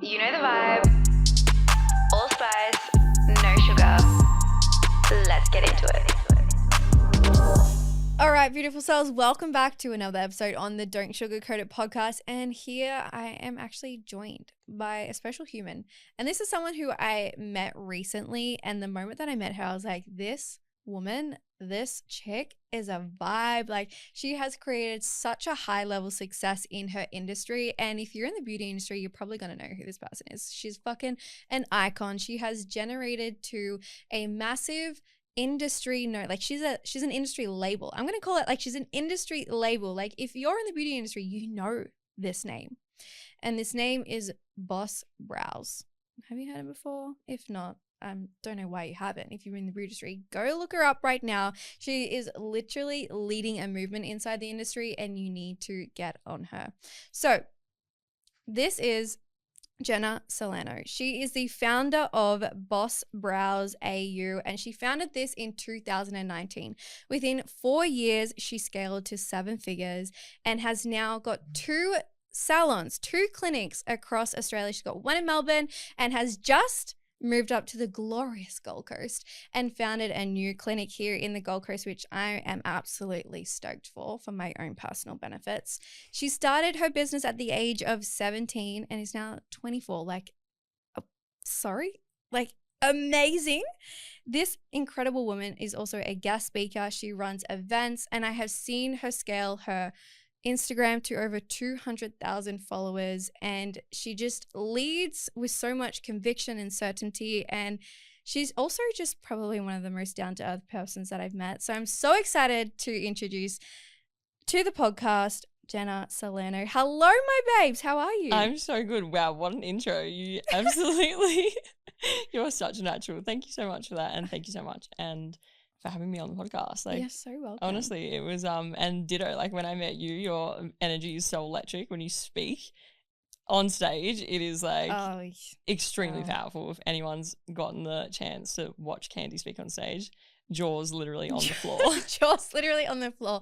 You know the vibe. All spice, no sugar. Let's get into it. All right, beautiful souls, welcome back to another episode on the Don't Sugarcoat It podcast. And here I am actually joined by a special human. And this is someone who I met recently. And the moment that I met her, I was like, this woman, this chick is a vibe. Like, she has created such a high level success in her industry. And if you're in the beauty industry, you're probably going to know who this person is. She's fucking an icon. She has generated to a massive industry like she's an industry label. I'm gonna call it like she's an industry label. Like, if you're in the beauty industry, you know this name, and this name is BossBrows. Have you heard it before? If not, don't know why you haven't. If you're in the beauty industry, go look her up right now. She is literally leading a movement inside the industry, and you need to get on her. So this is Gena Salerno. She is the founder of BossBrows AU, and she founded this in 2019. Within 4 years, she scaled to 7 figures and has now got 2 salons, 2 clinics across Australia. She's got one in Melbourne and has just moved up to the glorious Gold Coast and founded a new clinic here in the Gold Coast, which I am absolutely stoked for my own personal benefits. She started her business at the age of 17 and is now 24. Like, amazing. This incredible woman is also a guest speaker. She runs events, and I have seen her scale her Instagram to over 200,000 followers, and she just leads with so much conviction and certainty, and she's also just probably one of the most down-to-earth persons that I've met. So I'm so excited to introduce to the podcast Gena Salerno. Hello, my babes. How are you? I'm so good. Wow, what an intro. You absolutely, you're such a natural. Thank you so much for that, and thank you so much and for having me on the podcast. Like, you're so welcome. honestly, it was and ditto. Like, when I met you, your energy is so electric when you speak on stage. It is like extremely powerful. If anyone's gotten the chance to watch Candy speak on stage, jaws literally on the floor. Jaws literally on the floor.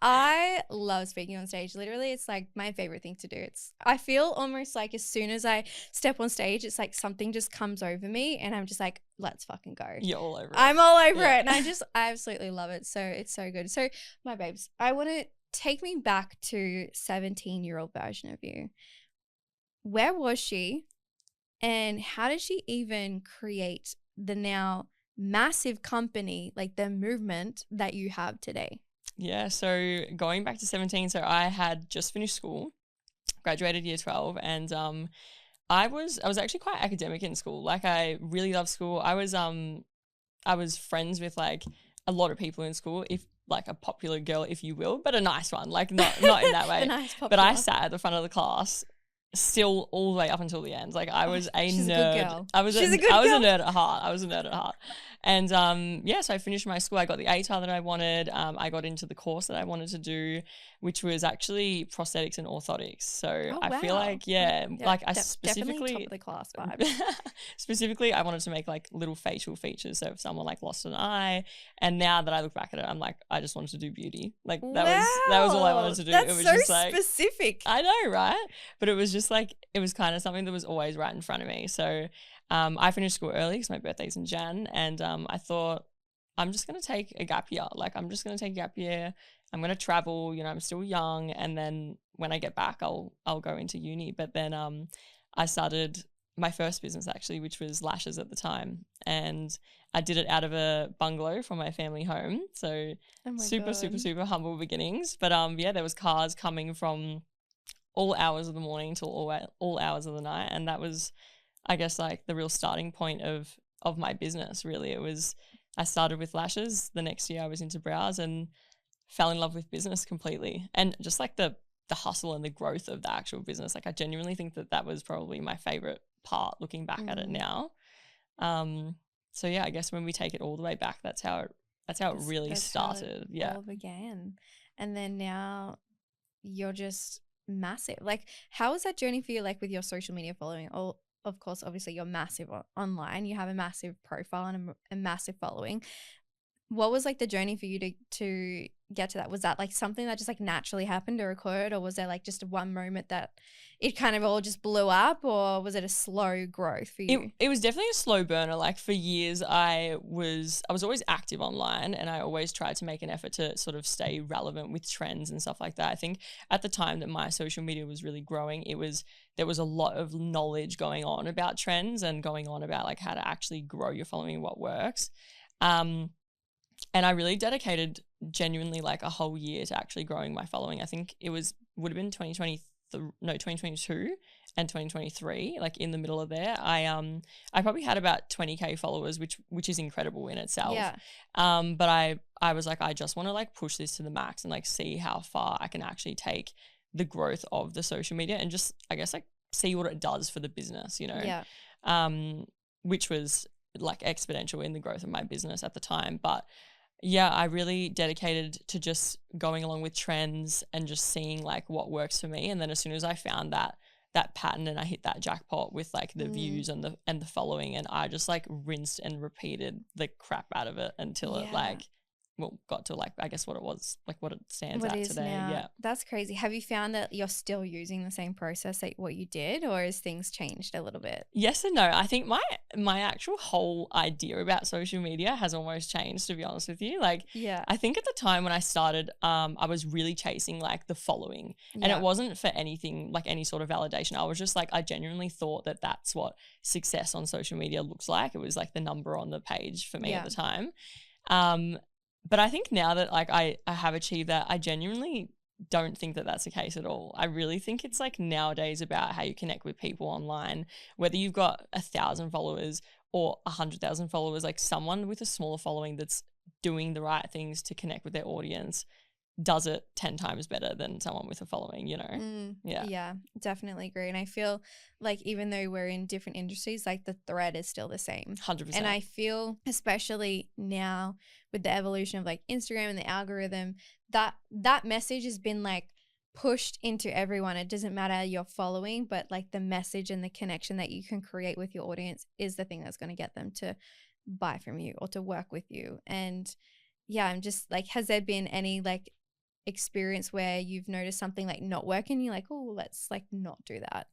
I love speaking on stage. Literally, it's like my favorite thing to do. I feel almost like as soon as I step on stage, it's like something just comes over me and I'm just like, let's fucking go. You're all over it. I'm all over it. And I absolutely love it. So it's so good. So my babes, I want to take me back to 17-year-old version of you. Where was she and how did she even create the now massive company, like the movement that you have today? Yeah, so going back to 17, so I had just finished school, graduated year 12, and I was actually quite academic in school. Like, I really loved school. I was friends with like a lot of people in school, if like a popular girl, if you will, but a nice one, like not in that way. Nice, but I sat at the front of the class still all the way up until the end. Like, I was a she's nerd. A good girl. I was a nerd at heart. And so I finished my school. I got the ATAR that I wanted. I got into the course that I wanted to do, which was actually prosthetics and orthotics. So I feel like, like I specifically definitely top of the class vibe. Specifically, I wanted to make like little facial features. So if someone like lost an eye, and now that I look back at it, I'm like, I just wanted to do beauty. Like, that was all I wanted to do. That's it was so just like specific. I know, right? But it was just like, it was kind of something that was always right in front of me. So I finished school early because my birthday's in Jan, and I thought, I'm just going to take a gap year. Like, I'm just going to take a gap year. I'm going to travel, I'm still young, and then when I get back, I'll go into uni. But then I started my first business actually, which was lashes at the time, and I did it out of a bungalow from my family home. So super humble beginnings. But there was cars coming from all hours of the morning till all hours of the night, and that was, I guess, like the real starting point of my business. Really, it was, I started with lashes. The next year I was into brows and fell in love with business completely, and just like the hustle and the growth of the actual business. Like, I genuinely think that was probably my favorite part looking back at it now. So yeah, I guess when we take it all the way back, that's how it really started. How it all began. And then now you're just massive. Like, how was that journey for you, like with your social media following? Of course, obviously you're massive online. You have a massive profile and a massive following. What was like the journey for you to get to that? Was that like something that just like naturally happened or occurred, or was there like just one moment that it kind of all just blew up, or was it a slow growth for you? It was definitely a slow burner. Like for years I was always active online, and I always tried to make an effort to sort of stay relevant with trends and stuff like that. I think at the time that my social media was really growing, there was a lot of knowledge going on about trends and going on about like how to actually grow your following and what works. And I really dedicated genuinely like a whole year to actually growing my following. I think would have been 2022 and 2023, like in the middle of there. I probably had about 20k followers, which is incredible in itself. Yeah. But I was like, I just want to like push this to the max and like see how far I can actually take the growth of the social media, and just, I guess, like see what it does for the business, you know? Yeah. Which was like exponential in the growth of my business at the time. But yeah, I really dedicated to just going along with trends and just seeing like what works for me. And then as soon as I found that pattern and I hit that jackpot with like the views and the following, and I just like rinsed and repeated the crap out of it until it like, well, got to like, I guess what it was, like what it stands at today. Now. Yeah. That's crazy. Have you found that you're still using the same process that what you did, or has things changed a little bit? Yes and no. I think my actual whole idea about social media has almost changed, to be honest with you. Like, I think at the time when I started, I was really chasing like the following, and it wasn't for anything like any sort of validation. I was just like, I genuinely thought that that's what success on social media looks like. It was like the number on the page for me at the time. But I think now that like I have achieved that, I genuinely don't think that that's the case at all. I really think it's like nowadays about how you connect with people online, whether you've got 1,000 followers or 100,000 followers, like someone with a smaller following that's doing the right things to connect with their audience does it 10 times better than someone with a following, you know? Yeah, definitely agree. And I feel like even though we're in different industries, like the thread is still the same. 100%. And I feel especially now with the evolution of like Instagram and the algorithm, that message has been like pushed into everyone. It doesn't matter your following, but like the message and the connection that you can create with your audience is the thing that's going to get them to buy from you or to work with you. And yeah, I'm just like, has there been any like experience where you've noticed something like not working, you're like, oh, let's like not do that?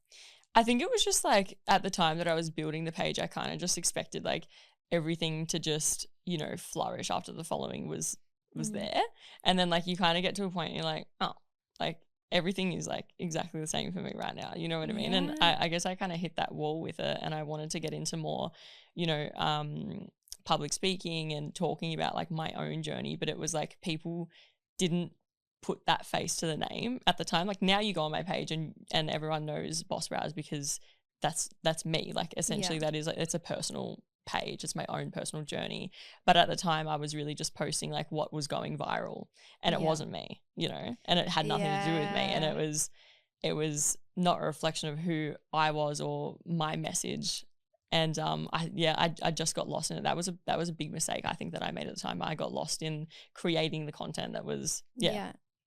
I think it was just like at the time that I was building the page, I kind of just expected like everything to just, you know, flourish after the following was there. And then like you kind of get to a point and you're like, oh, like everything is like exactly the same for me right now. You know what I mean? And I guess I kind of hit that wall with it, and I wanted to get into more, you know, public speaking and talking about like my own journey. But it was like people didn't put that face to the name at the time. Like now you go on my page and everyone knows BossBrows because that's me. Like essentially that is like, it's a personal page. It's my own personal journey. But at the time I was really just posting like what was going viral, and it wasn't me, you know, and it had nothing to do with me. And it was not a reflection of who I was or my message. And I just got lost in it. That was a big mistake I think that I made at the time. I got lost in creating the content that was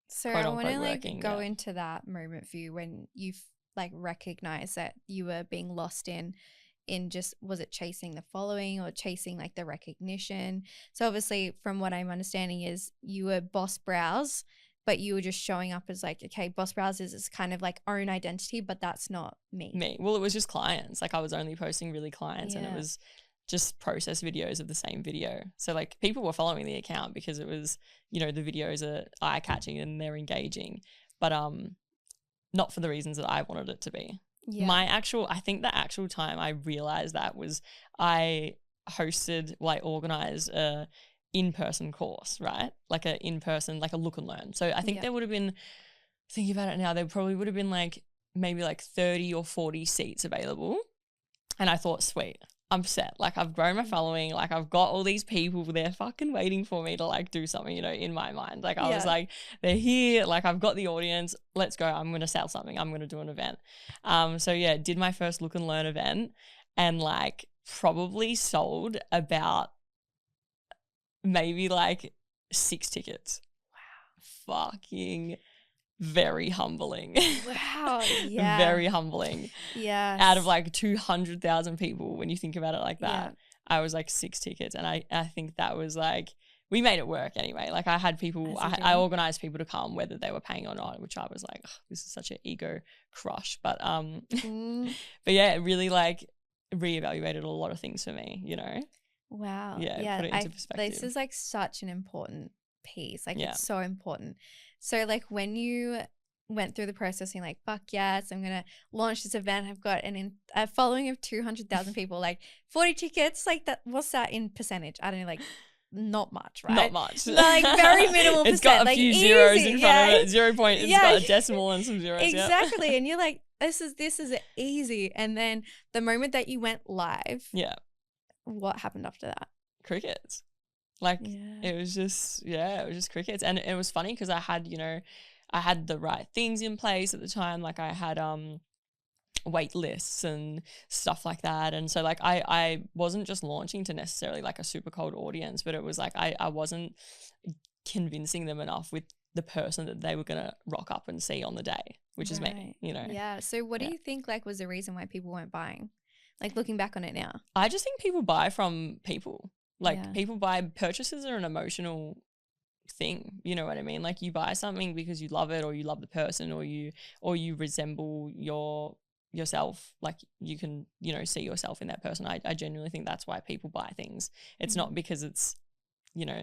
So I want to like go into that moment for you when you've like recognized that you were being lost in just, was it chasing the following or chasing like the recognition? So obviously from what I'm understanding is you were BossBrows, but you were just showing up as like, okay, BossBrows is this kind of like own identity, but that's not me. Well, it was just clients. Like I was only posting really clients, and it was just process videos of the same video. So like people were following the account because it was, you know, the videos are eye catching and they're engaging, but not for the reasons that I wanted it to be. I think the actual time I realized that was I organized a in-person course, right? Like a in-person, like a look and learn. So I think there would have been, thinking about it now, there probably would have been like maybe like 30 or 40 seats available. And I thought, sweet, I'm set. Like I've grown my following. Like I've got all these people, they're fucking waiting for me to like do something, you know, in my mind. Like I was like, they're here. Like I've got the audience. Let's go. I'm going to sell something. I'm going to do an event. So yeah, did my first look and learn event, and like probably sold about maybe like 6 tickets. Wow. Fucking very humbling. Wow. Yeah. Very humbling. Yeah. Out of like 200,000 people, when you think about it like that, I was like 6 tickets. And I think that was like we made it work anyway. Like I had people, As you I do. organized people to come whether they were paying or not, which I was like, "Ugh, this is such an ego crush. But Mm, but yeah, it really like reevaluated a lot of things for me, you know? wow. Yeah, put it into perspective. This is like such an important piece. Like Yeah. it's so important. So like when you went through the process and like, fuck yes, I'm gonna launch this event. I've got a following of 200,000 people, like 40 tickets, like that. What's that in percentage? I don't know, like not much, right? Not much. Like very minimal It's percent. got a like few zeros easy, in front yeah. of it. 0 point. It's Yeah. got a decimal and some zeros. Exactly. And you're like, this is easy. And then the moment that you went live, Yeah. what happened after that? Crickets. Like Yeah. it was just crickets. And it was funny because I had the right things in place at the time. Like I had wait lists and stuff like that. And so like I wasn't just launching to necessarily like a super cold audience, but it was like I wasn't convincing them enough with the person that they were gonna rock up and see on the day, which is me, Right. you know. Yeah. So what do Yeah. you think like was the reason why people weren't buying? Like looking back on it now. I just think people buy from people. Like Yeah. purchases are an emotional thing, you know what I mean? Like you buy something because you love it or you love the person or you resemble yourself, like you can, you know, see yourself in that person. I genuinely think that's why people buy things. It's not because it's, you know,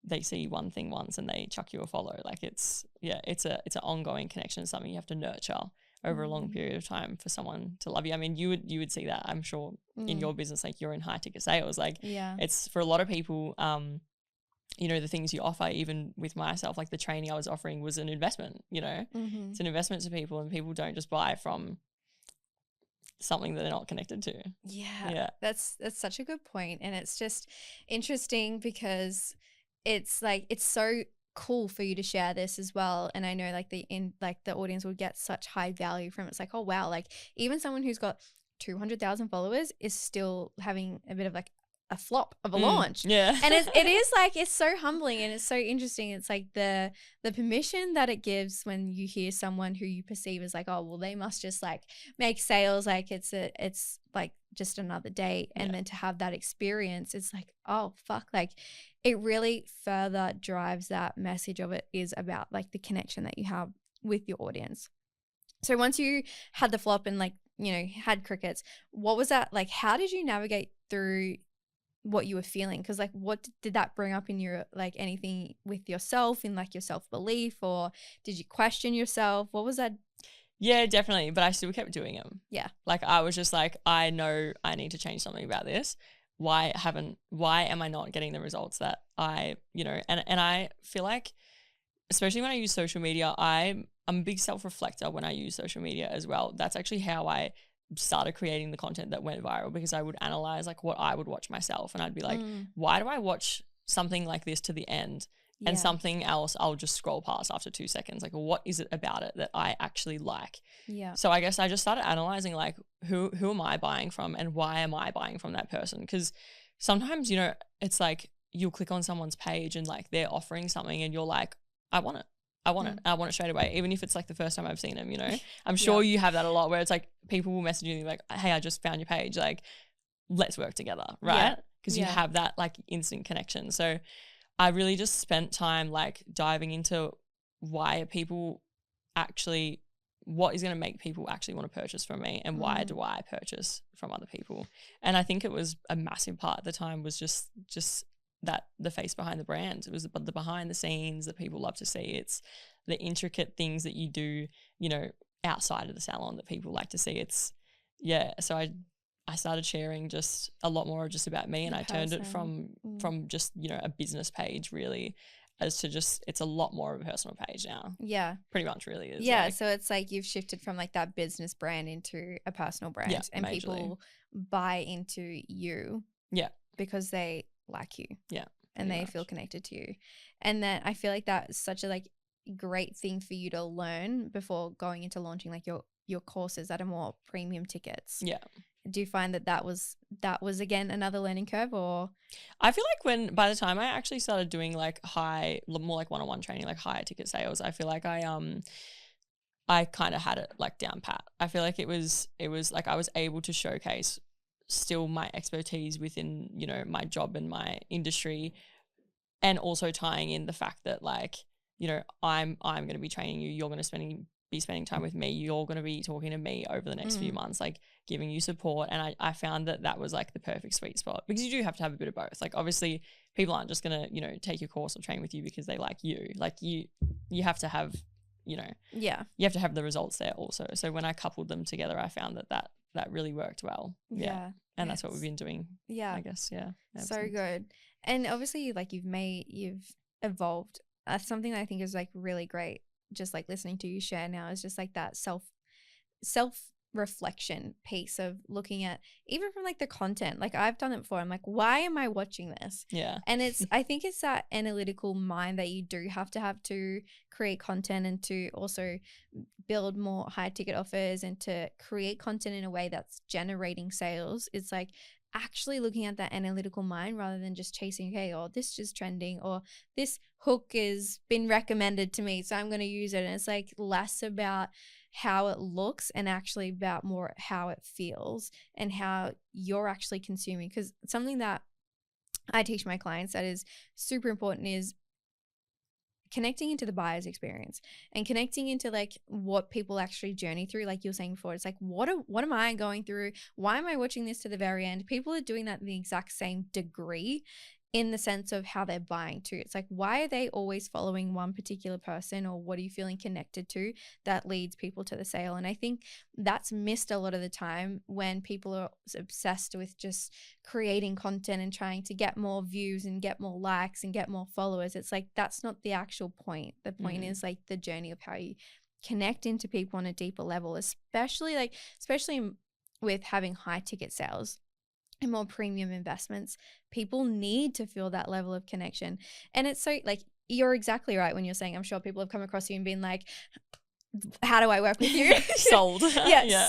they see one thing once and they chuck you a follow. Like it's an ongoing connection, something you have to nurture over a long period of time for someone to love you. I mean, you would see that, I'm sure, in your business, like you're in high ticket sales. Like Yeah. it's for a lot of people, you know, the things you offer, even with myself, like the training I was offering was an investment, you know. It's an investment to people, and people don't just buy from something that they're not connected to. Yeah. That's such a good point. And it's just interesting because it's like it's so cool for you to share this as well. And I know like the audience will get such high value from it. It's like, oh wow, like even someone who's got 200,000 followers is still having a bit of like a flop of a launch. Yeah. And it is like, it's so humbling and it's so interesting. It's like the permission that it gives when you hear someone who you perceive as like, oh, well, they must just like make sales. Like it's like just another day. And then to have that experience, it's like, oh, fuck. Like it really further drives that message of it is about like the connection that you have with your audience. So once you had the flop and like, you know, had crickets, what was that like? How did you navigate through what you were feeling? Because like what did that bring up in your like anything with yourself, in like your self-belief, or did you question yourself? What was that? Yeah, definitely. But I still kept doing them. Yeah. Like I was just like, I know I need to change something about this. Why am I not getting the results that I, you know, and I feel like, especially when I use social media, I'm a big self-reflector when I use social media as well. That's actually how I started creating the content that went viral, because I would analyze like what I would watch myself, and I'd be like, why do I watch something like this to the end and something else I'll just scroll past after 2 seconds? Like, what is it about it that I actually like? Yeah. So I guess I just started analyzing like who am I buying from and why am I buying from that person? Because sometimes, you know, it's like you'll click on someone's page and like they're offering something and you're like, I want it. I want it straight away, even if it's like the first time I've seen them, you know. I'm sure you have that a lot where it's like people will message you like, hey, I just found your page, like let's work together, right? Because you have that like instant connection. So I really just spent time like diving into why are people actually, what is going to make people actually want to purchase from me, and why do I purchase from other people? And I think it was a massive part at the time was just that the face behind the brand. It was the behind the scenes that people love to see. It's the intricate things that you do, you know, outside of the salon that people like to see. It's so I started sharing just a lot more just about me, and I turned it from just, you know, a business page really as to just, it's a lot more of a personal page now. Yeah. Pretty much really is. Yeah. Like, So it's like you've shifted from like that business brand into a personal brand, and majorly. people buy into you because they like you. Yeah. And they feel connected to you. And then I feel like that's such a like great thing for you to learn before going into launching like your courses that are more premium tickets. Yeah. Do you find that was again another learning curve? Or I feel like by the time I actually started doing like more like one-on-one training, like higher ticket sales, I feel like I kind of had it like down pat. I feel like it was like I was able to showcase still my expertise within, you know, my job and my industry and also tying in the fact that like, you know, I'm going to be training you, you're going to be spending time with me, you're going to be talking to me over the next few months, like giving you support. And I found that was like the perfect sweet spot, because you do have to have a bit of both. Like obviously people aren't just going to, you know, take your course or train with you because they like you. Like you have to have, you know, you have to have the results there also. So when I coupled them together, I found that really worked well. And that's what we've been doing. I guess. So good. And obviously like you've evolved. Something that I think is like really great, just like listening to you share now, is just like that self reflection piece of looking at, even from like the content, like I've done it before, I'm like, why am I watching this? And it's I think it's that analytical mind that you do have to create content, and to also build more high ticket offers, and to create content in a way that's generating sales. It's like actually looking at that analytical mind rather than just chasing, okay, or this is trending, or this hook is been recommended to me, so I'm going to use it. And it's like less about how it looks and actually about more how it feels and how you're actually consuming. Because something that I teach my clients that is super important is connecting into the buyer's experience and connecting into like what people actually journey through. Like you were saying before, it's like, what am I going through? Why am I watching this to the very end? People are doing that in the exact same degree, in the sense of how they're buying too. It's like, why are they always following one particular person, or what are you feeling connected to that leads people to the sale? And I think that's missed a lot of the time when people are obsessed with just creating content and trying to get more views and get more likes and get more followers. It's like, that's not the actual point. The point is like the journey of how you connect into people on a deeper level, especially with having high ticket sales and more premium investments. People need to feel that level of connection. And it's so like, you're exactly right when you're saying, I'm sure people have come across you and been like, how do I work with you? Sold.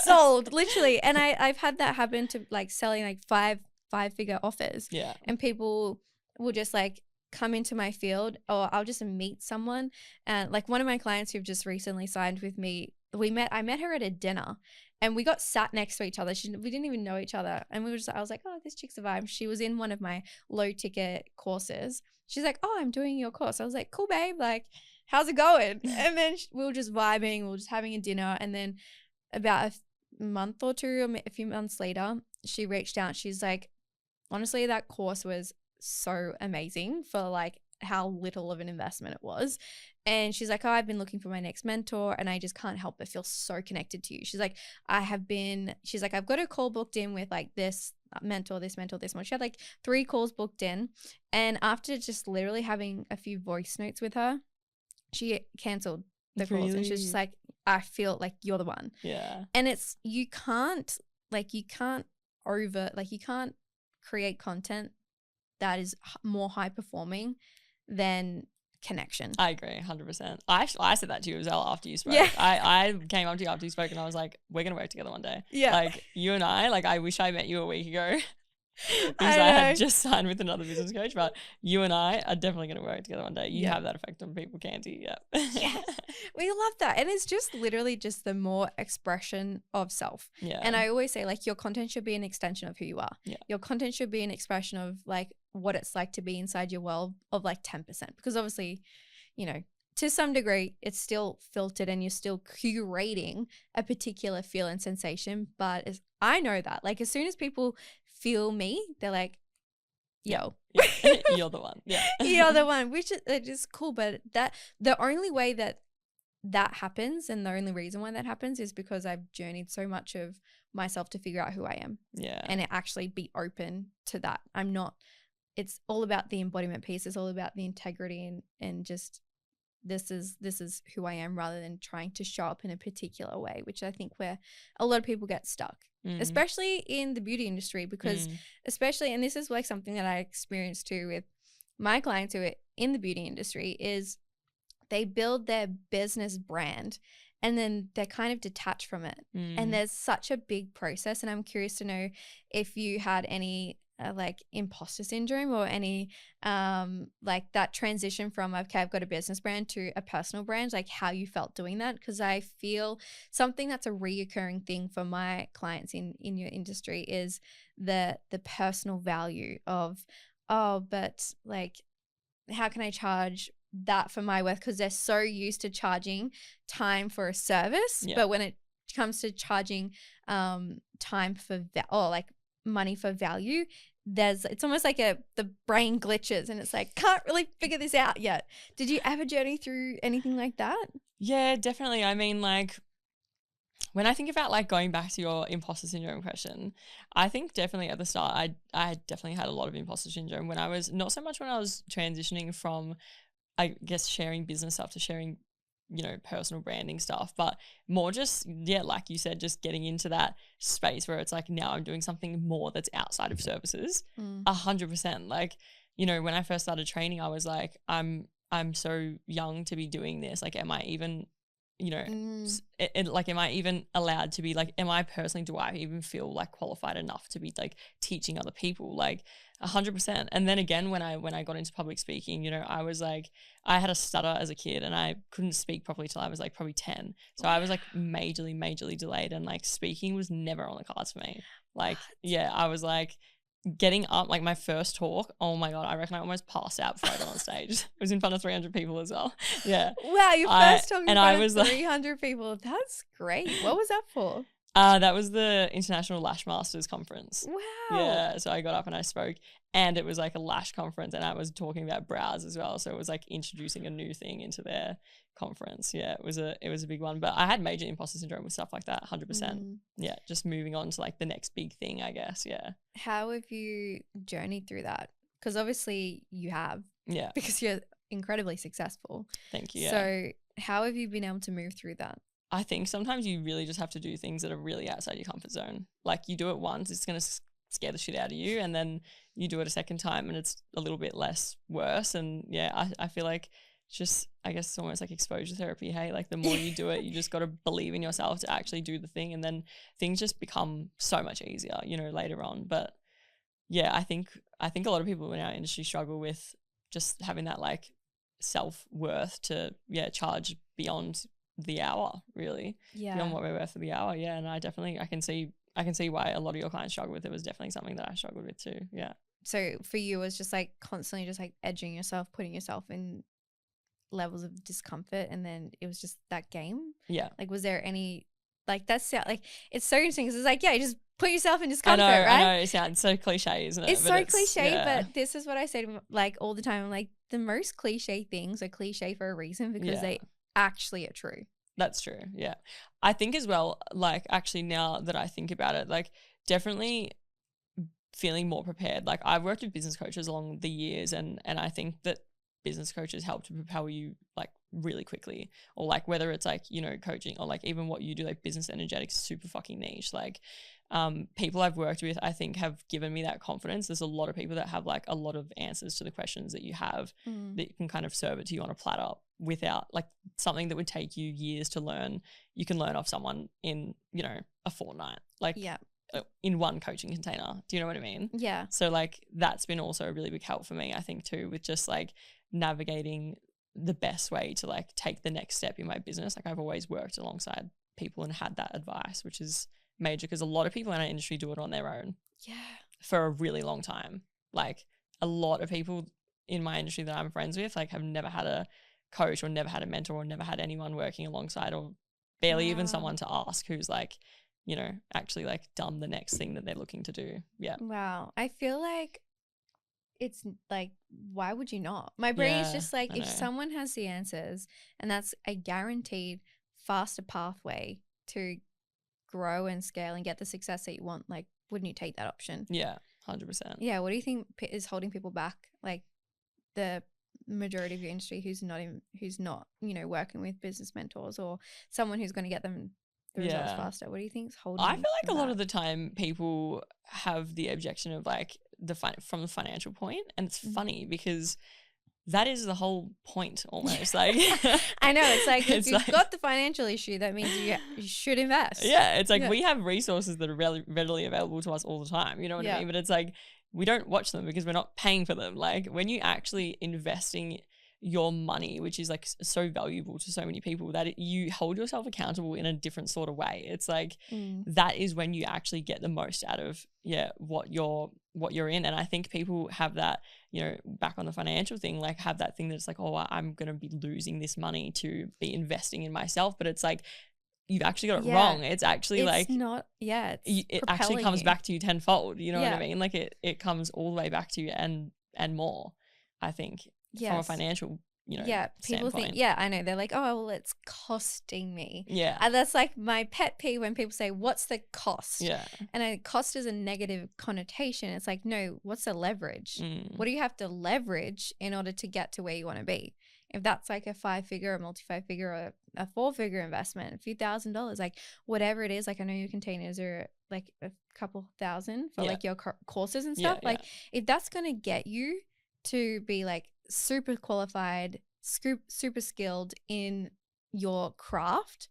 Sold, literally. And I've had that happen to like selling like five-figure offers. And people will just like come into my field, or I'll just meet someone. And like one of my clients who've just recently signed with me, I met her at a dinner. And we got sat next to each other. We didn't even know each other. And I was like, oh, this chick's a vibe. She was in one of my low ticket courses. She's like, oh, I'm doing your course. I was like, cool, babe. Like, how's it going? And then we were just vibing. We were just having a dinner. And then about a month or two, a few months later, she reached out. She's like, honestly, that course was so amazing for like how little of an investment it was. And she's like, oh, I've been looking for my next mentor, and I just can't help but feel so connected to you. She's like, she's like, I've got a call booked in with like this mentor, this mentor, this one. She had like 3 calls booked in. And after just literally having a few voice notes with her, she canceled the calls. And she was just like, I feel like you're the one. And it's, you can't create content that is more high performing than connection. I agree 100%. I said that to you as well after you spoke. I came up to you after you spoke and I was like, we're gonna work together one day. Like you and I, like I wish I met you a week ago because I had just signed with another business coach, but you and I are definitely gonna work together one day. You have that effect on people, Candy. We love that. And it's just literally just the more expression of self. And I always say like your content should be an extension of who you are. Your content should be an expression of like what it's like to be inside your world of like 10%, because obviously, you know, to some degree it's still filtered and you're still curating a particular feel and sensation. But I know that like as soon as people feel me, they're like, yo, you're the one. You're the one, which is just cool. But that the only way that happens, and the only reason why that happens, is because I've journeyed so much of myself to figure out who I am. And it actually be open to that. It's all about the embodiment piece. It's all about the integrity and just this is who I am, rather than trying to show up in a particular way, which I think where a lot of people get stuck, especially in the beauty industry, because especially, and this is like something that I experienced too with my clients who are in the beauty industry, is they build their business brand and then they're kind of detached from it. And there's such a big process. And I'm curious to know if you had any like imposter syndrome or any like that transition from, okay, I've got a business brand to a personal brand, like how you felt doing that. Because I feel something that's a reoccurring thing for my clients in your industry is the personal value of, oh, but like how can I charge that for my worth? Because they're so used to charging time for a service, Yeah. but when it comes to charging time for or like money for value, it's almost like the brain glitches and it's like can't really figure this out yet. Did you ever journey through anything like that? Yeah, definitely. I mean, like, when I think about like going back to your imposter syndrome question, I think definitely at the start, I definitely had a lot of imposter syndrome when I was, not so much when I was transitioning from, I guess, sharing business stuff to sharing, personal branding stuff, but more just, yeah, like you said, just getting into that space where it's like, now I'm doing something more that's outside of services. 100%. Like, when I first started training, I was like, I'm so young to be doing this. Like, am I even, like, am I even allowed to be like, am I personally, do I even feel like qualified enough to be like teaching other people? Like 100%. And then again, when I got into public speaking, I was like, I had a stutter as a kid and I couldn't speak properly till I was like probably 10. So I was like majorly delayed, and like speaking was never on the cards for me. Like, yeah, I was like, getting up, like my first talk, oh my God, I reckon I almost passed out before I got on stage. It was in front of 300 people as well. Yeah. Wow, your first talk in and front I was of 300 people. That's great. What was that for? That was the International Lash Masters Conference. Wow. Yeah, so I got up and I spoke, and it was like a lash conference, and I was talking about brows as well. So it was like introducing a new thing into their conference. Yeah, it was a big one. But I had major imposter syndrome with stuff like that, 100%. Yeah, just moving on to like the next big thing, I guess. Yeah. How have you journeyed through that? Because obviously you have. Yeah. Because you're incredibly successful. Thank you. Yeah. So how have you been able to move through that? I think sometimes you really just have to do things that are really outside your comfort zone. Like, you do it once, it's going to scare the shit out of you, and then you do it a second time and it's a little bit less worse. And yeah, I feel like just, I guess it's almost like exposure therapy. Hey, like the more you do it, you just got to believe in yourself to actually do the thing, and then things just become so much easier, later on. But yeah, I think a lot of people in our industry struggle with just having that like self-worth to charge beyond the hour, really. Beyond what we're worth for the hour. Yeah. And I can see why a lot of your clients struggle with it. Was definitely something that I struggled with too. Yeah. So for you, it was just like constantly just like edging yourself, putting yourself in levels of discomfort, and then it was just that game. Yeah. Like, was there any like that's like, it's so interesting because it's like, yeah, you just put yourself in discomfort, right? I know, it sounds so cliche, isn't it? It's so cliche, but this is what I say to like all the time. I'm like, the most cliche things are cliche for a reason, because they actually are true. That's true. Yeah. I think as well, like, actually now that I think about it, like, definitely feeling more prepared. Like, I've worked with business coaches along the years, and I think that business coaches help to propel you like really quickly, or like whether it's like, coaching, or like even what you do, like business energetics, super fucking niche. Like, people I've worked with, I think, have given me that confidence. There's a lot of people that have like a lot of answers to the questions that you have that can kind of serve it to you on a platter without like something that would take you years to learn. You can learn off someone in, a fortnight, like in one coaching container. Do you know what I mean? Yeah. So like that's been also a really big help for me, I think, too, with just like navigating the best way to like take the next step in my business. Like, I've always worked alongside people and had that advice, which is major, because a lot of people in our industry do it on their own for a really long time. Like, a lot of people in my industry that I'm friends with like have never had a coach or never had a mentor or never had anyone working alongside, or barely even someone to ask who's like, actually like done the next thing that they're looking to do. Yeah. Wow. I feel like it's like, why would you not? My brain is just like, if someone has the answers and that's a guaranteed faster pathway to grow and scale and get the success that you want, like, wouldn't you take that option? Yeah, 100%. Yeah. What do you think is holding people back? Like, the majority of your industry who's not working with business mentors or someone who's going to get them the results faster. What do you think is holding? I feel like a lot of the time people have the objection of like from the financial point, and it's funny because that is the whole point almost. Like, I know, it's like, if you've got the financial issue, that means you should invest. Yeah, it's like we have resources that are readily available to us all the time. You know what I mean? But it's like, we don't watch them because we're not paying for them. Like, when you actually investing your money, which is like so valuable to so many people, that you hold yourself accountable in a different sort of way. It's like that is when you actually get the most out of what you're what you're in. And I think people have that, you know, back on the financial thing, like have that thing that's like, oh, I'm going to be losing this money to be investing in myself. But it's like, you've actually got it wrong. It's actually it's like not, it actually comes back to you tenfold. You know what I mean? Like it comes all the way back to you and more, I think, from a financial, you know, people standpoint. think, I know, they're like, oh, well, it's costing me. Yeah. And that's like my pet peeve when people say, what's the cost? Yeah. And cost is a negative connotation. It's like, no, what's the leverage? What do you have to leverage in order to get to where you want to be? If that's like a 5-figure, a multi-5-figure, or a 4-figure investment, a few $1,000s, like whatever it is, like I know your containers are like a couple thousand for like your courses and stuff. Like if that's going to get you to be like super qualified, super skilled in your craft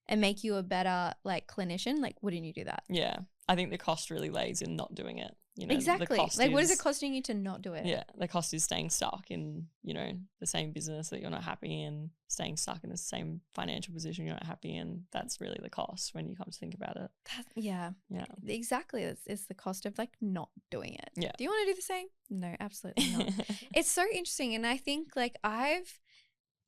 and make you a better like clinician, like wouldn't you do that? Yeah. I think the cost really lays in not doing it. You know, exactly. The cost like what is it costing you to not do it? Yeah. The cost is staying stuck in, you know, the same business that you're not happy in, staying stuck in the same financial position you're not happy in. That's really the cost when you come to think about it. Yeah. Exactly. It's the cost of like not doing it. Yeah. Do you want to do the same? No, absolutely not. It's so interesting. And I think like I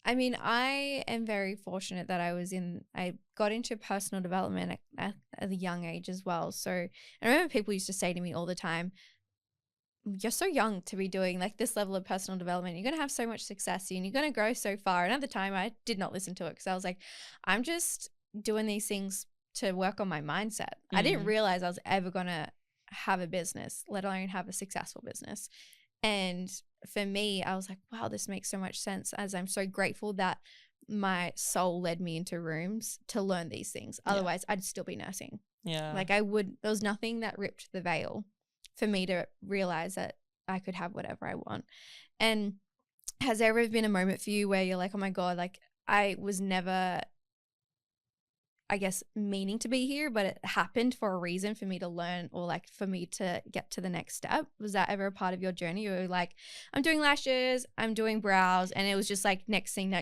am very fortunate that I got into personal development at a young age as well. So I remember people used to say to me all the time, you're so young to be doing like this level of personal development. You're going to have so much success and you're going to go so far. And at the time I did not listen to it because I was like, I'm just doing these things to work on my mindset. I didn't realize I was ever going to have a business, let alone have a successful business. And for me, I was like, wow, this makes so much sense, as I'm so grateful that my soul led me into rooms to learn these things. Otherwise, I'd still be nursing. Yeah. Like there was nothing that ripped the veil for me to realize that I could have whatever I want. And has there ever been a moment for you where you're like, oh my God, like I was never, I guess, meaning to be here, but it happened for a reason for me to learn or like for me to get to the next step? Was that ever a part of your journey? You were like, I'm doing lashes, I'm doing brows, and it was just like next thing.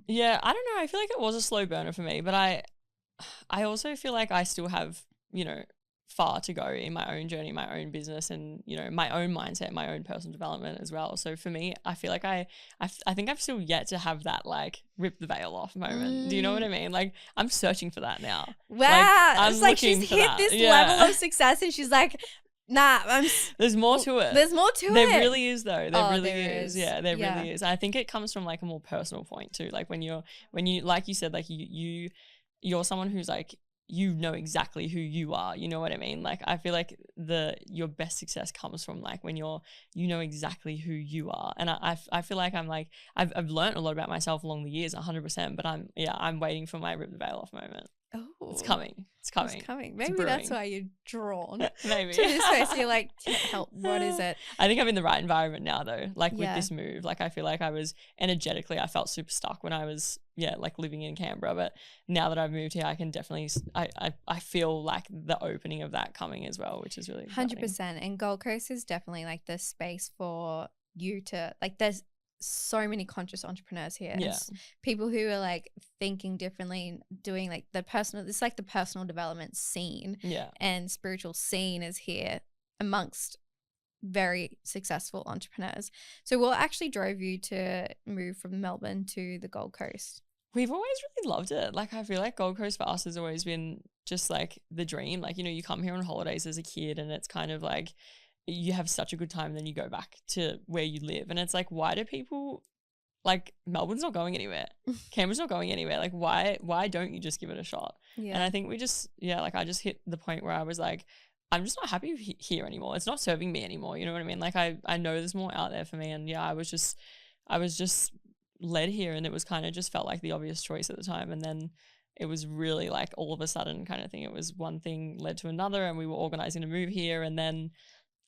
Yeah, I don't know. I feel like it was a slow burner for me, but I also feel like I still have, you know, far to go in my own journey, my own business, and, you know, my own mindset, my own personal development as well. So for me, I feel like I think I've still yet to have that like rip the veil off moment. Do you know what I mean? Like I'm searching for that now. Wow. I'm it's like looking she's for hit that. this level of success and she's like, nah, there's more to it. There's more to it. There really is though. There really there is. Yeah, there really is. I think it comes from like a more personal point too. Like when you like you said, like you're someone who's like, you know exactly who you are. You know what I mean? Like I feel like your best success comes from like when you know exactly who you are. And I feel like I'm like I've learned a lot about myself along the years, 100%. But I'm waiting for my rip the veil off moment. Oh, it's coming. Maybe that's why you're drawn Maybe to this space. You're like, help, what is it? I think I'm in the right environment now though. Like with this move, like I feel like I was energetically, I felt super stuck when I was like living in Canberra. But now that I've moved here, I can definitely I feel like the opening of that coming as well, which is really exciting. 100%. And Gold Coast is definitely like the space for you to like, there's so many conscious entrepreneurs here. Yeah. People who are like thinking differently and doing like it's like the personal development scene and spiritual scene is here amongst very successful entrepreneurs. So what actually drove you to move from Melbourne to the Gold Coast? We've always really loved it. Like I feel like Gold Coast for us has always been just like the dream. Like, you know, you come here on holidays as a kid and it's kind of like you have such a good time and then you go back to where you live. And it's like, why do people like Melbourne's not going anywhere? Canberra's not going anywhere. Like why don't you just give it a shot? Yeah. And I think we just, like I just hit the point where I was like, I'm just not happy here anymore. It's not serving me anymore. You know what I mean? Like I know there's more out there for me. And I was just led here and it was kind of just felt like the obvious choice at the time. And then it was really like all of a sudden kind of thing. It was one thing led to another and we were organizing to move here. And then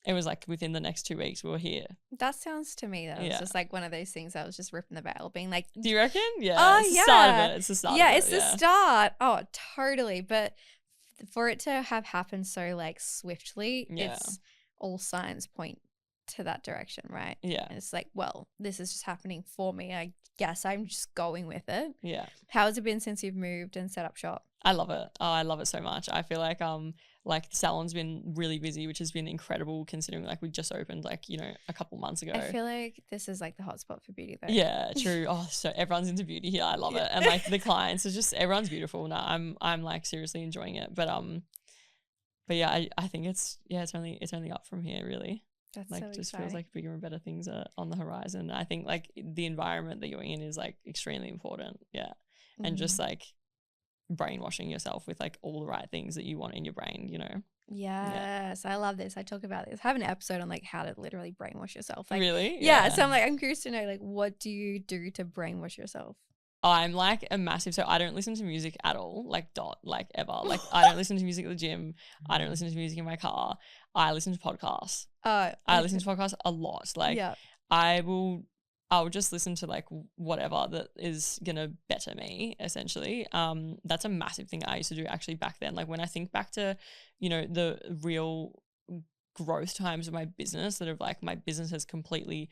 it was like within the next 2 weeks we were here. That sounds to me that was just like one of those things that was just ripping the veil, being like, do you reckon? Yeah. Oh, it's the start of it. It's the start. Yeah, it's the start. Oh, totally. But for it to have happened so like swiftly, it's all signs point to that direction, right? Yeah. And it's like, well, this is just happening for me. I guess I'm just going with it. Yeah. How has it been since you've moved and set up shop? I love it. Oh, I love it so much. I feel like the salon's been really busy, which has been incredible considering like we just opened like, you know, a couple months ago. I feel like this is like the hotspot for beauty though. Yeah, true. Oh, so everyone's into beauty here. I love it. And like the clients is just everyone's beautiful. No, I'm like seriously enjoying it. But yeah, I think it's only up from here really. That's like so just exciting. feels like bigger and better things are on the horizon. I think like the environment that you're in is like extremely important. Yeah. And just like brainwashing yourself with like all the right things that you want in your brain, you know. Yes, I love this. I talk about this. I have an episode on like how to literally brainwash yourself. Like, Really? yeah. So I'm curious to know like what do you do to brainwash yourself? I'm like a massive, so I don't listen to music at all, like ever. Like I don't listen to music at the gym. I don't listen to music in my car. I listen to podcasts. I listen to podcasts a lot. Like I'll just listen to like whatever that is gonna better me essentially. That's a massive thing I used to do actually back then. Like when I think back to, you know, the real growth times of my business that have like my business has completely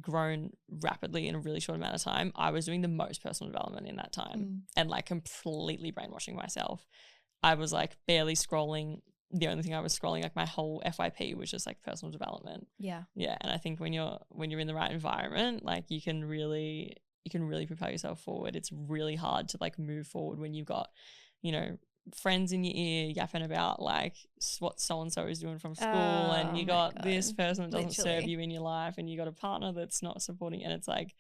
grown rapidly in a really short amount of time, I was doing the most personal development in that time and like completely brainwashing myself. I was like barely scrolling. The only thing I was scrolling like my whole FYP was just like personal development. Yeah. And I think when you're in the right environment, like you can really propel yourself forward. It's really hard to like move forward when you've got, you know, friends in your ear yapping about like what so-and-so is doing from school and you got this person that doesn't serve you in your life and you got a partner that's not supporting, and it's like,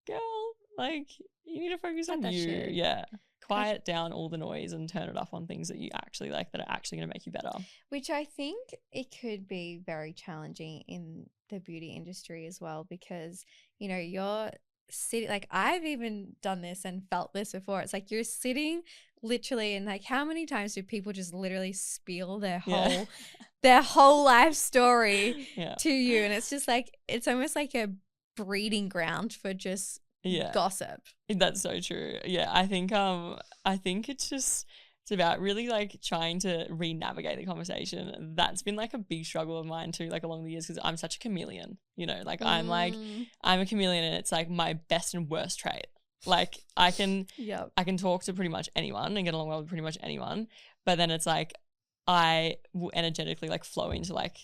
girl, like you need to focus on you. Shit. Yeah. Quiet down all the noise and turn it up on things that you actually like that are actually going to make you better. Which I think it could be very challenging in the beauty industry as well because, you know, you're sitting, like I've even done this and felt this before. It's like you're sitting literally and like how many times do people just literally spiel their whole life story to you? And it's just like, it's almost like a breeding ground for just gossip. That's so true. Yeah, I think it's about really like trying to re-navigate the conversation. That's been like a big struggle of mine too, like along the years, because I'm such a chameleon, you know, like I'm a chameleon and it's like my best and worst trait. Like I can talk to pretty much anyone and get along well with pretty much anyone, but then it's like I will energetically like flow into like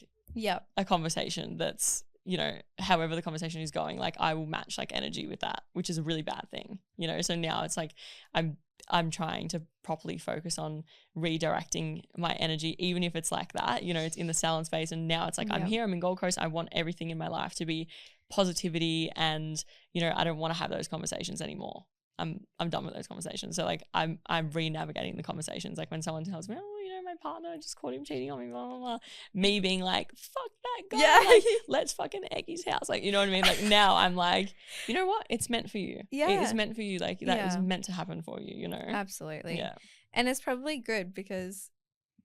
a conversation that's, you know, however the conversation is going, like I will match like energy with that, which is a really bad thing, you know? So now it's like I'm trying to properly focus on redirecting my energy, even if it's like that, you know, it's in the salon space. And now it's like, I'm here, I'm in Gold Coast. I want everything in my life to be positivity. And, you know, I don't want to have those conversations anymore. I'm done with those conversations. So like I'm re-navigating the conversations. Like when someone tells me, oh, you know, my partner just caught him cheating on me, blah, blah, blah. Me being like, fuck that guy. Yeah. Like, let's fucking egg his house. Like, you know what I mean? Like now I'm like, you know what? It's meant for you. Yeah. It is meant for you. Like that is meant to happen for you, you know? Absolutely. Yeah. And it's probably good because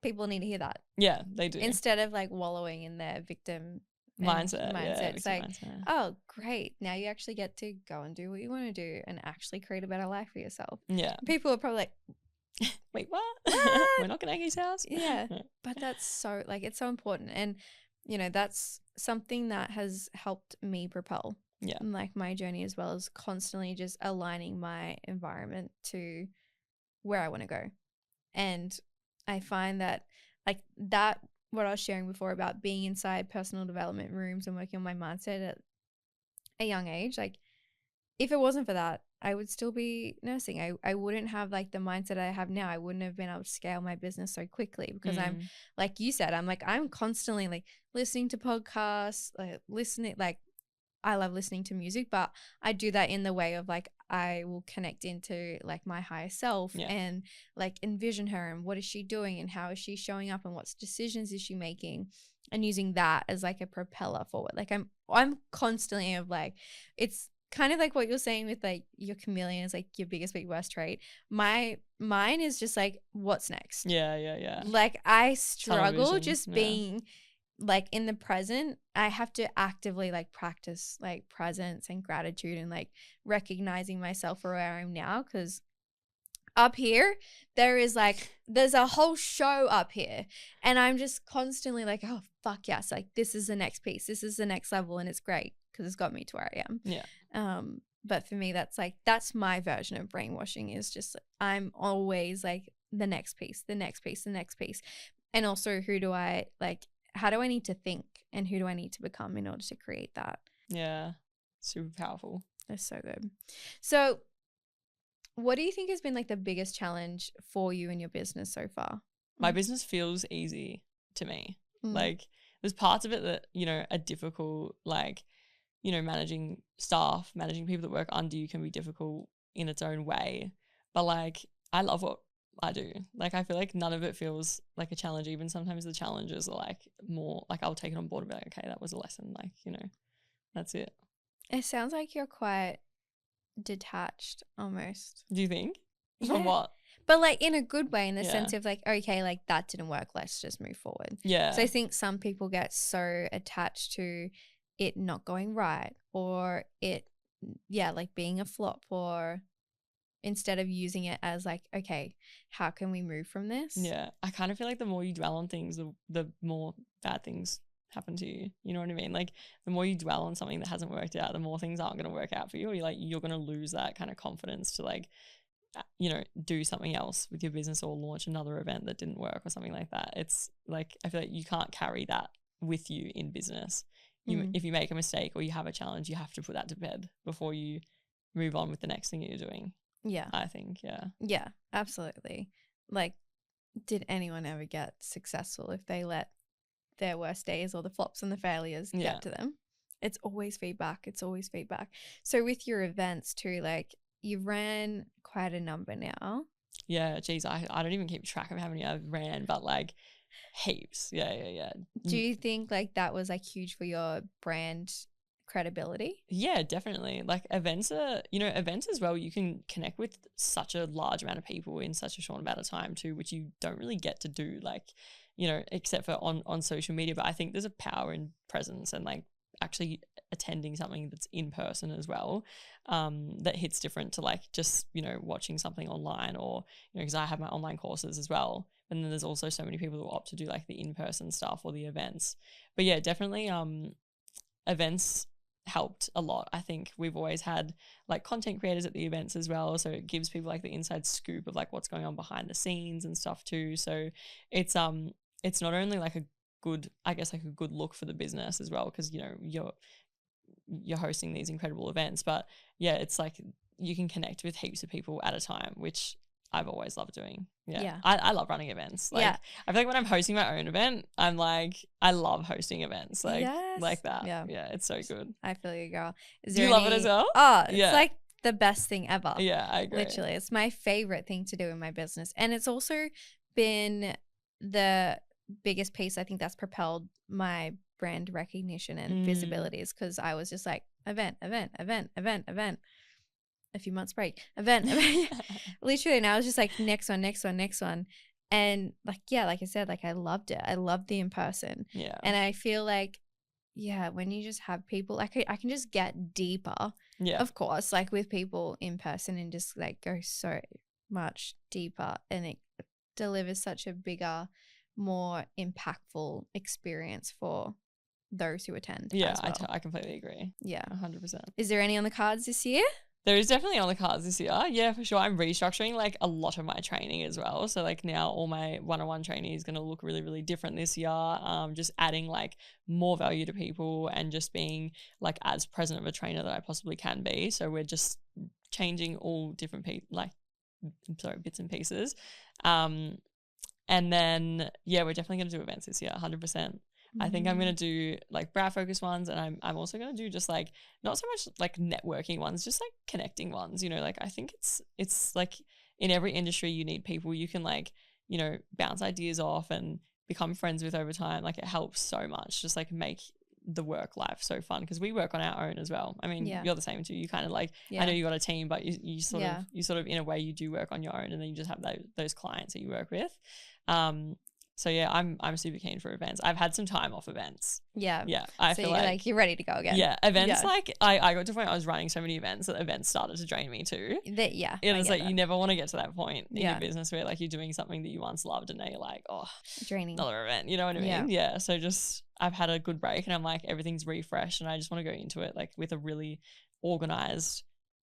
people need to hear that. Yeah, they do. Instead of like wallowing in their victim mindset. It's like, oh, great. Now you actually get to go and do what you want to do and actually create a better life for yourself. Yeah. People are probably like, wait, what? We're not going to egg his house? Yeah. But that's so, like, it's so important. And, you know, that's something that has helped me propel. Yeah. Like my journey as well as constantly just aligning my environment to where I want to go. And I find that like that, what I was sharing before about being inside personal development rooms and working on my mindset at a young age, like if it wasn't for that, I would still be nursing. I wouldn't have like the mindset I have now. I wouldn't have been able to scale my business so quickly because I'm, like you said, I'm constantly like listening to podcasts, like I love listening to music, but I do that in the way of like I will connect into like my higher self and like envision her and what is she doing and how is she showing up and what decisions is she making, and using that as like a propeller forward. Like I'm constantly of like, it's kind of like what you're saying with like your chameleon is like your biggest big worst trait. Mine is just like what's next. Yeah. Like I struggle just being like in the present. I have to actively like practice like presence and gratitude and like recognizing myself for where I am now, because up here, there's a whole show up here. And I'm just constantly like, oh, fuck yes. Like, this is the next piece. This is the next level. And it's great because it's got me to where I am. Yeah. But for me, that's my version of brainwashing, is just I'm always like the next piece, the next piece, the next piece. And also, how do I need to think and who do I need to become in order to create that? Yeah. Super powerful. That's so good. So what do you think has been like the biggest challenge for you in your business so far? My business feels easy to me. Mm. Like, there's parts of it that, you know, are difficult, like, you know, managing staff, managing people that work under you can be difficult in its own way. But like, I love what I do. Like, I feel like none of it feels like a challenge. Even sometimes the challenges are like more like, I'll take it on board and be like, okay, that was a lesson. Like, you know, that's it. It sounds like you're quite detached almost. Do you think? Yeah. From what? But like in a good way, in the Yeah. sense of like, okay, like that didn't work, let's just move forward. Yeah. So I think some people get so attached to it not going right, or it, like being a flop, or instead of using it as like, okay, how can we move from this? Yeah. I kind of feel like the more you dwell on things, the more bad things happen to you. You know what I mean? Like, the more you dwell on something that hasn't worked out, the more things aren't going to work out for you. Or you're going to lose that kind of confidence to like, you know, do something else with your business or launch another event that didn't work or something like that. It's like, I feel like you can't carry that with you in business. If you make a mistake or you have a challenge, you have to put that to bed before you move on with the next thing you're doing. Yeah. I think, yeah. Yeah, absolutely. Like, did anyone ever get successful if they let their worst days or the flops and the failures get to them? It's always feedback. It's always feedback. So with your events too, like, you've ran quite a number now. Yeah, geez, I don't even keep track of how many I've ran, but like heaps. Yeah. Do you think like that was like huge for your brand credibility? Yeah, definitely. Like, events as well, you can connect with such a large amount of people in such a short amount of time too, which you don't really get to do, like, you know, except for on social media. But I think there's a power in presence and like actually attending something that's in person as well, that hits different to like just, you know, watching something online, or, you know, because I have my online courses as well. And then there's also so many people who opt to do like the in-person stuff or the events. But yeah, definitely events helped a lot. I think we've always had like content creators at the events as well, so it gives people like the inside scoop of like what's going on behind the scenes and stuff too. So it's not only like a good, I guess, like a good look for the business as well, because, you know, you're hosting these incredible events, but yeah, it's like you can connect with heaps of people at a time, which I've always loved doing. Yeah. I love running events. Like, I feel like when I'm hosting my own event, I'm like, I love hosting events. Like, like that. Yeah, it's so good. I feel you, girl. Do you love it as well? Oh, it's like the best thing ever. Yeah, I agree. Literally, it's my favorite thing to do in my business. And it's also been the biggest piece, I think, that's propelled my brand recognition and visibility, is because I was just like, event, a few months break, event. Literally, and I was just like, next one. And like, yeah, like I said, like I loved it. I loved the in-person. Yeah. And I feel like, yeah, when you just have people, like I can just get deeper. Yeah. Of course, like with people in person, and just like go so much deeper, and it delivers such a bigger, more impactful experience for those who attend. Yeah, as well. I completely agree. Yeah. 100%. Is there any on the cards this year? There is definitely on the cards this year. Yeah, for sure. I'm restructuring like a lot of my training as well. So like now all my one-on-one training is going to look really, really different this year. Just adding like more value to people and just being like as present of a trainer that I possibly can be. So we're just changing all different bits and pieces. And then, yeah, we're definitely going to do events this year, 100%. I think I'm going to do like brow focus ones, and I'm also going to do just like not so much like networking ones, just like connecting ones, you know, like I think it's like in every industry you need people you can like, you know, bounce ideas off and become friends with over time. Like it helps so much, just like make the work life so fun, because we work on our own as well. I mean, you're the same too. You kind of like, I know you got a team, but you sort of in a way you do work on your own, and then you just have those clients that you work with. So yeah, I'm super keen for events. I've had some time off events. Yeah. Yeah, I So feel you're like you're ready to go again. yeah, events Yeah. like I got to a point I was running so many events that events started to drain me too. Yeah. It I was get like that. you never want to get to that point in Yeah. your business where like you're doing something that you once loved and now you're like, oh, Draining. another event. You know what I Yeah. mean? Yeah. So just I've had a good break and I'm like everything's refreshed and I just want to go into it like with a really organized,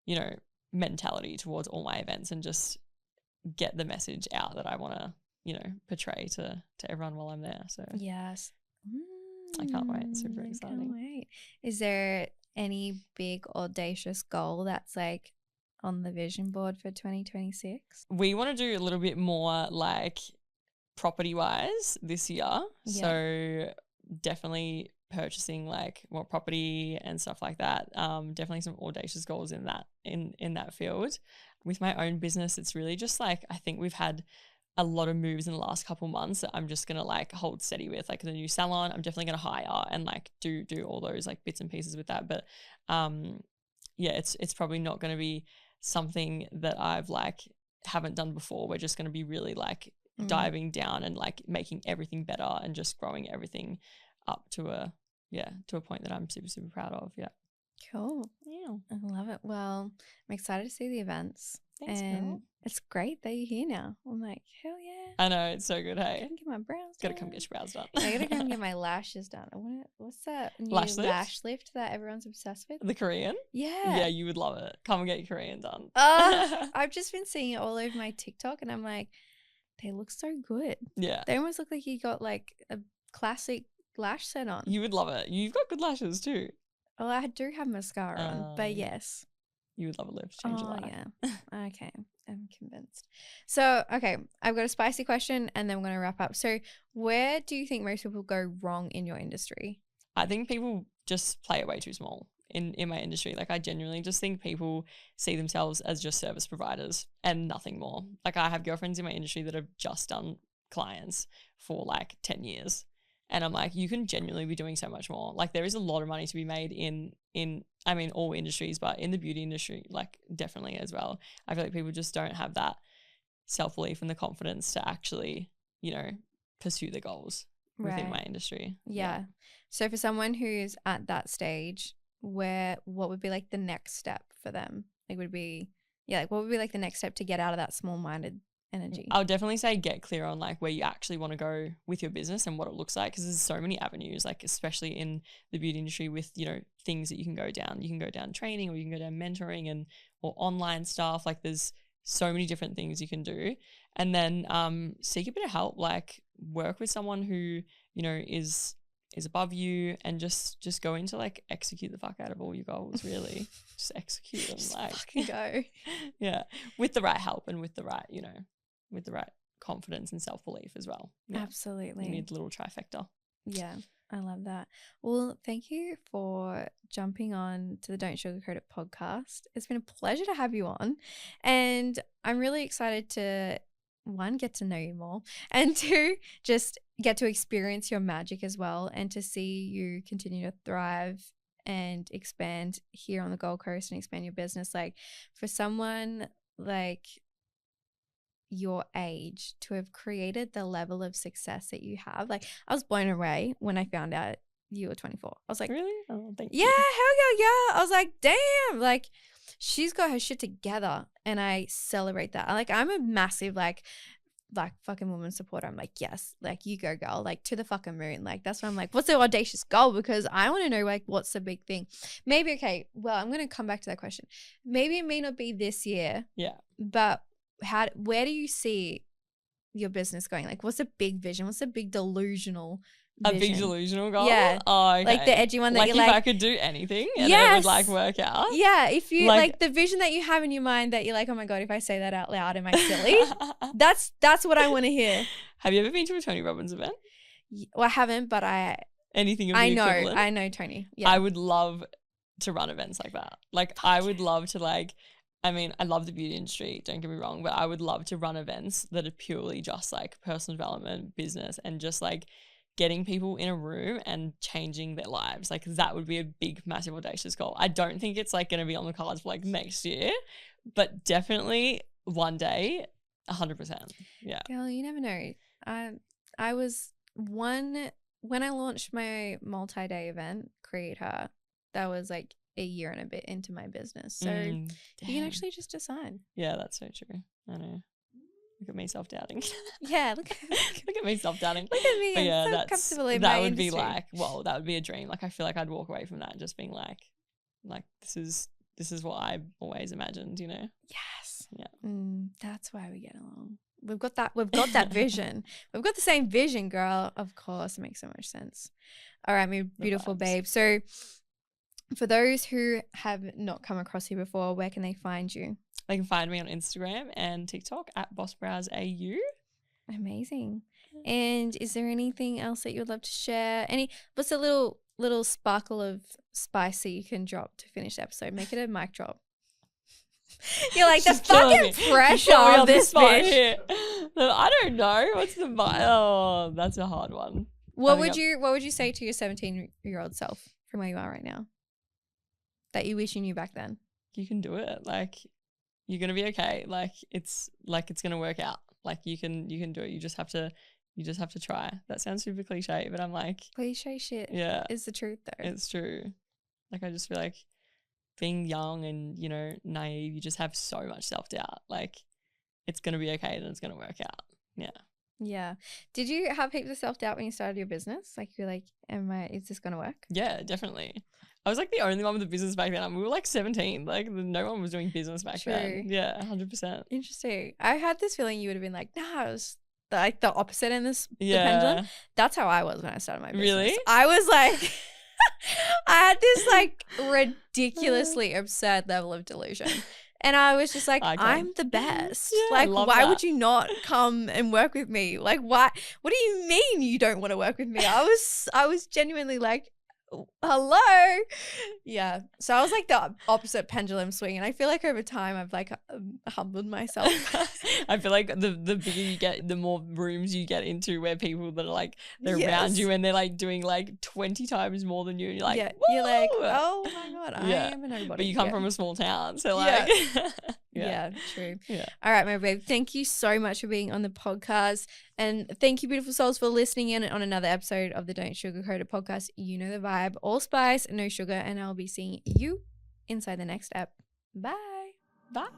you know, mentality towards all my events and just get the message out that I want to, you know, portray to everyone while I'm there. So Yes. I can't wait. Super I can't exciting. wait. Is there any big audacious goal that's like on the vision board for 2026? We want to do a little bit more like property wise this year. Yeah. So definitely purchasing like more property and stuff like that. Definitely some audacious goals in that field. With my own business, it's really just like I think we've had a lot of moves in the last couple months that I'm just gonna like hold steady with. Like the new salon, I'm definitely gonna hire and like do all those like bits and pieces with that. But yeah, it's probably not gonna be something that I've like haven't done before. We're just gonna be really like diving down and like making everything better and just growing everything up to a point that I'm super, super proud of. Yeah. Cool. Yeah. I love it. Well, I'm excited to see the events. Thanks, and girl. it's great that you're here now. I'm like, hell yeah. I know, it's so good, I hey? can get my brows Gotta done. come get your brows done. I gotta come get my lashes done. What's that new Lash lift? lash lift that everyone's obsessed with? The Korean? Yeah. Yeah, you would love it. Come and get your Korean done. I've just been seeing it all over my TikTok and I'm like, they look so good. Yeah. They almost look like you got like a classic lash set on. You would love it. You've got good lashes too. Well, I do have mascara on, but yes. You would love a lift. Change your life. Yeah. Okay. I'm convinced. So, okay, I've got a spicy question and then we're going to wrap up. So, where do you think most people go wrong in your industry? I think people just play it way too small in my industry. Like I genuinely just think people see themselves as just service providers and nothing more. Like I have girlfriends in my industry that have just done clients for like 10 years. And I'm like, you can genuinely be doing so much more. Like there is a lot of money to be made in I mean, all industries, but in the beauty industry, like definitely as well. I feel like people just don't have that self-belief and the confidence to actually, you know, pursue their goals within my industry. Yeah. So for someone who's at that stage, what would be like the next step for them? Like what would be like the next step to get out of that small-minded energy? I would definitely say get clear on like where you actually want to go with your business and what it looks like, because there's so many avenues, like especially in the beauty industry with, you know, things that you can go down. You can go down training or you can go down mentoring and or online stuff. Like there's so many different things you can do. And then seek a bit of help, like work with someone who, you know, is above you and just go into like execute the fuck out of all your goals, really. Just execute them. Just like fucking go. Yeah. With the right help and with the right, you know, with the right confidence and self-belief as well. Yeah. Absolutely. You need a little trifecta. Yeah, I love that. Well, thank you for jumping on to the Don't Sugarcoat It podcast. It's been a pleasure to have you on. And I'm really excited to, one, get to know you more, and two, just get to experience your magic as well and to see you continue to thrive and expand here on the Gold Coast and expand your business. Like for someone like your age to have created the level of success that you have, like I was blown away when I found out you were 24. I was like, really? Oh, thank yeah, you. hell yeah. I was like, damn, like she's got her shit together, and I celebrate that. I'm a massive like fucking woman supporter. I'm like, yes, like you go girl, like to the fucking moon. Like that's why I'm like, what's the audacious goal? Because I want to know like what's the big thing. Maybe, okay, well, I'm going to come back to that question. Maybe it may not be this year. Yeah. But where do you see your business going? Like what's a big vision? What's a big delusional vision? A big delusional goal? Yeah. Oh, okay. Like the edgy one that you're if like, I could do anything and it Yes. would like work out. yeah, if you Like- like the vision that you have in your mind that you're like, oh my God, if I say that out loud, am I silly? That's what I want to hear. Have you ever been to a Tony Robbins event? Well, I haven't, but Anything of the I know equivalent? Tony. Yeah. I would love to run events like that. Like I would love to like, I mean, I love the beauty industry, don't get me wrong, but I would love to run events that are purely just like personal development, business, and just like getting people in a room and changing their lives. Like that would be a big, massive, audacious goal. I don't think it's like going to be on the cards for like next year, but definitely one day, 100%. Yeah. Girl, you never know. I was when I launched my multi-day event, Create Her, that was like a year and a bit into my business. So you can Damn. actually just decide. Yeah, that's so true. I know. Look at me self-doubting. Yeah, look Look at me self-doubting. at me. But I'm yeah, so comfortable in that my would be industry. like, well, that would be a dream. Like, I feel like I'd walk away from that just being like this is what I always imagined, you know? Yes. Yeah. That's why we get along. We've got that vision. We've got the same vision, girl. Of course, it makes so much sense. All right, my beautiful vibes. babe. So for those who have not come across you before, where can they find you? They can find me on Instagram and TikTok at BossBrowsAU. Amazing. And is there anything else that you would love to share? What's a little sparkle of spice that you can drop to finish the episode? Make it a mic drop. You're like, the She's killing fucking me. She's pressure putting me on on the this spot bitch. here. I don't know. What's the oh, that's a hard one. What would you say to your 17-year-old self from where you are right now that you wish you knew back then? You can do it. Like, you're gonna be okay. Like, it's gonna work out. Like, you can do it. You just have to try. That sounds super cliche, but I'm like, Cliche shit. yeah, Is the truth though. it's true. Like, I just feel like being young and, you know, naive, you just have so much self-doubt. Like, it's gonna be okay and it's gonna work out. Yeah. Yeah. Did you have heaps of self-doubt when you started your business? Like, you're like, is this gonna work? Yeah, definitely. I was like the only one with a business back then. We were like 17. Like, no one was doing business back then. Yeah, 100%. Interesting. I had this feeling you would have been like, nah, it was like the opposite in the Yeah. pendulum. That's how I was when I started my business. Really? I was like, I had this like ridiculously absurd level of delusion. And I was just like, Icon. I'm the best. Yeah, I like, love why that. would you not come and work with me? Like, why? What do you mean you don't want to work with me? I was genuinely like, hello. Yeah. So I was like the opposite pendulum swing. And I feel like over time I've like humbled myself. I feel like the bigger you get, the more rooms you get into where people that are like, they're around Yes. you and they're like doing like 20 times more than you. And you're like, yeah. You're like, "Woo!" oh my God, Yeah. I am a nobody. But you come Yeah. from a small town. So Yeah. like, Yeah, true. Yeah. All right, my babe. Thank you so much for being on the podcast. And thank you, beautiful souls, for listening in on another episode of the Don't Sugarcoat It podcast. You know the vibe. All spice, no sugar. And I'll be seeing you inside the next ep. Bye. Bye.